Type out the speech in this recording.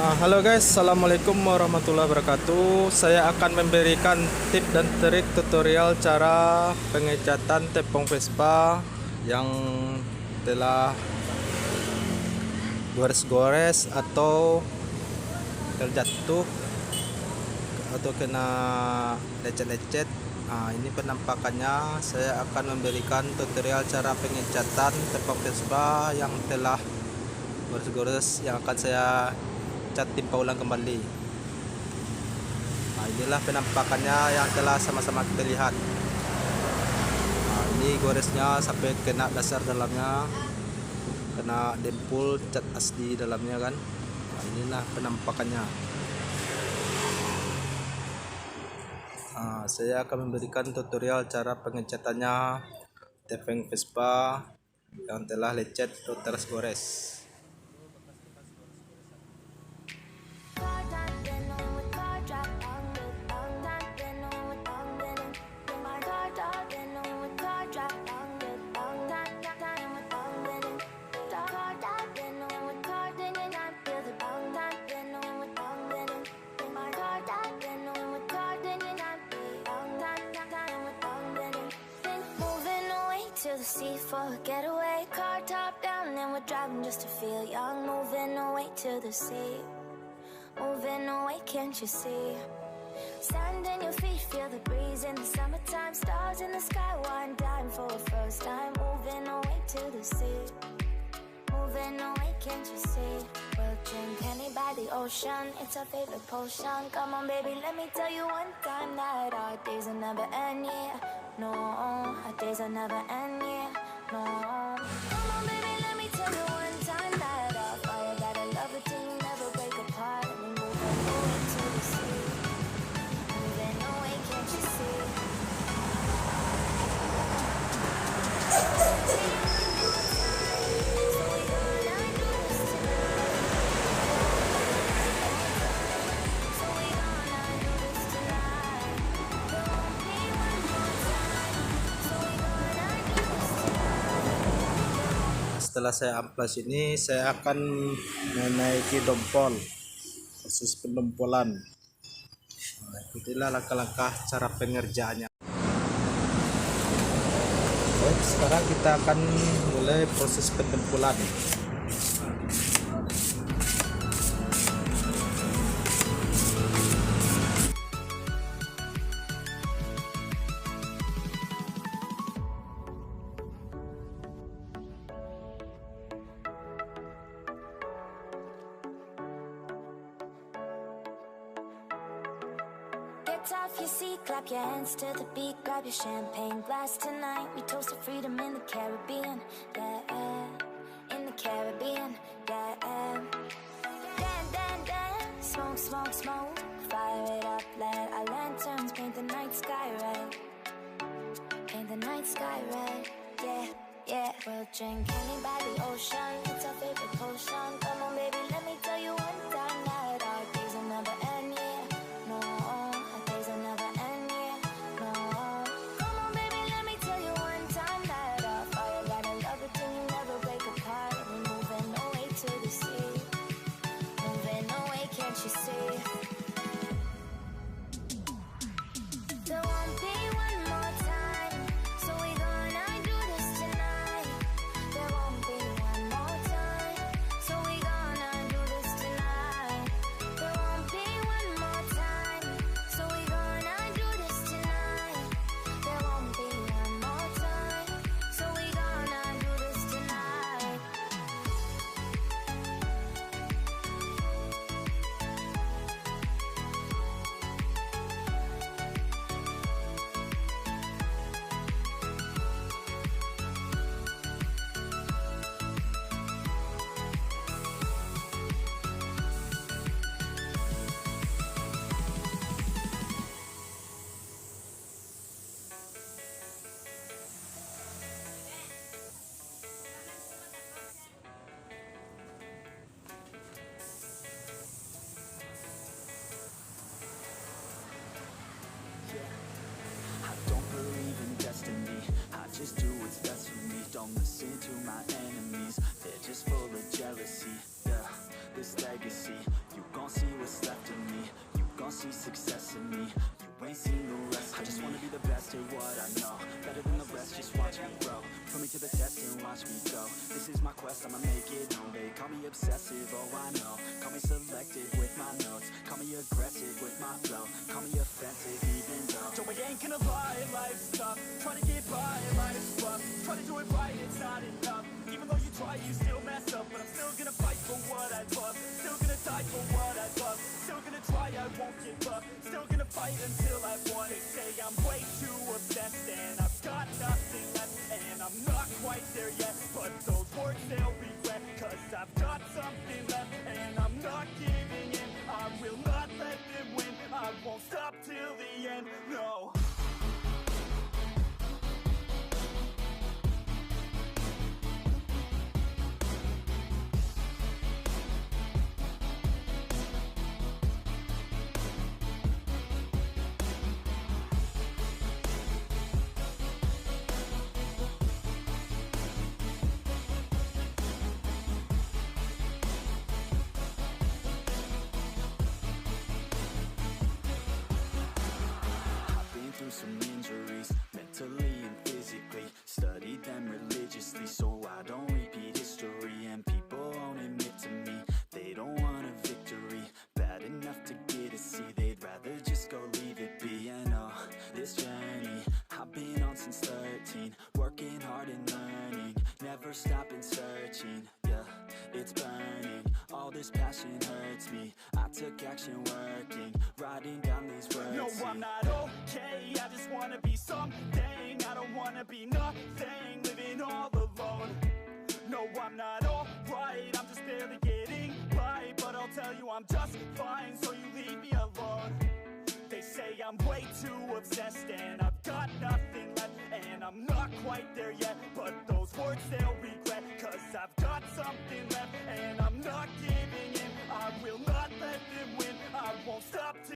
Halo guys, assalamualaikum warahmatullahi wabarakatuh. Saya akan memberikan tip dan trik tutorial cara pengecatan tepong Vespa yang telah gores-gores atau terjatuh atau kena lecet-lecet. Ini penampakannya. Saya akan memberikan tutorial cara pengecatan tepong Vespa yang telah gores-gores, yang akan saya cat timpa ulang kembali. Inilah penampakannya yang telah sama-sama kita lihat. Ini goresnya sampai kena dasar dalamnya, kena dempul cat asli dalamnya kan. Inilah penampakannya. Saya akan memberikan tutorial cara pengecatannya tepeng Vespa yang telah lecet atau tergores. To the sea for a getaway, car top down and we're driving just to feel young. Moving away to the sea, moving away, can't you see? Sand in your feet, feel the breeze in the summertime. Stars in the sky, one dime for a first time. Moving away to the sea, moving away, can't you see? We'll drink honey by the ocean, it's our favorite potion. Come on baby, let me tell you one time that our days will never end, yeah. No, our days will never end, yeah. No. Come on baby, let me tell you one time that our fire got a love it till you never break apart. And we move away to the sea, moving away, can't you see? Setelah saya amplas ini, saya akan menaiki dompol, proses pendompolan. Ikutilah langkah-langkah cara pengerjaannya. Baik, sekarang kita akan mulai proses pendompolan. Get off your seat, clap your hands to the beat, grab your champagne glass tonight. We toast to freedom in the Caribbean, yeah, in the Caribbean, yeah. Dan, dan, dan, smoke, smoke, smoke, fire it up, let our lanterns paint the night sky red, paint the night sky red, yeah, yeah. We'll drink honey by the ocean, it's our favorite potion. Come on baby, let me tell you one time that our days will never end, yeah. No. One more time, so we gonna do this tonight. There won't be watch me go. This is my quest, I'ma make it known. They call me obsessive, oh I know. Call me selective with my notes. Call me aggressive with my flow. Call me offensive even though Joe, I ain't gonna lie, life's tough. Try to get by, life's rough. Try to do it right, it's not enough. Even though you try, you still mess up. But I'm still gonna fight for what I love. Still gonna die for what I love. Still gonna try, I won't give up. Still gonna fight until I've won. They say I'm way too obsessed and I've got nothing left. And I'm not quite there yet, but those words they'll regret. Cause I've got something left and I'm not giving in. I will not let them win. I won't stop till the end, no. Some injuries, mentally and physically. Studied them religiously so I don't repeat history. And people won't admit to me they don't want a victory. Bad enough to get a C, they'd rather just go leave it be. And this journey I've been on since 13. Working hard and learning, never stopping searching. Yeah, it's burning, all this passion hurts me. I took action working, writing down these words. No, I'm not okay, I just wanna be something. I don't wanna be nothing, living all alone. No, I'm not alright, I'm just barely getting by. But I'll tell you I'm just fine, so you leave me alone. They say I'm way too obsessed and I've got nothing left. And I'm not quite there yet, but those words they'll regret. Cause I've got something left and I'm not giving in. I will not let them win, I won't stop till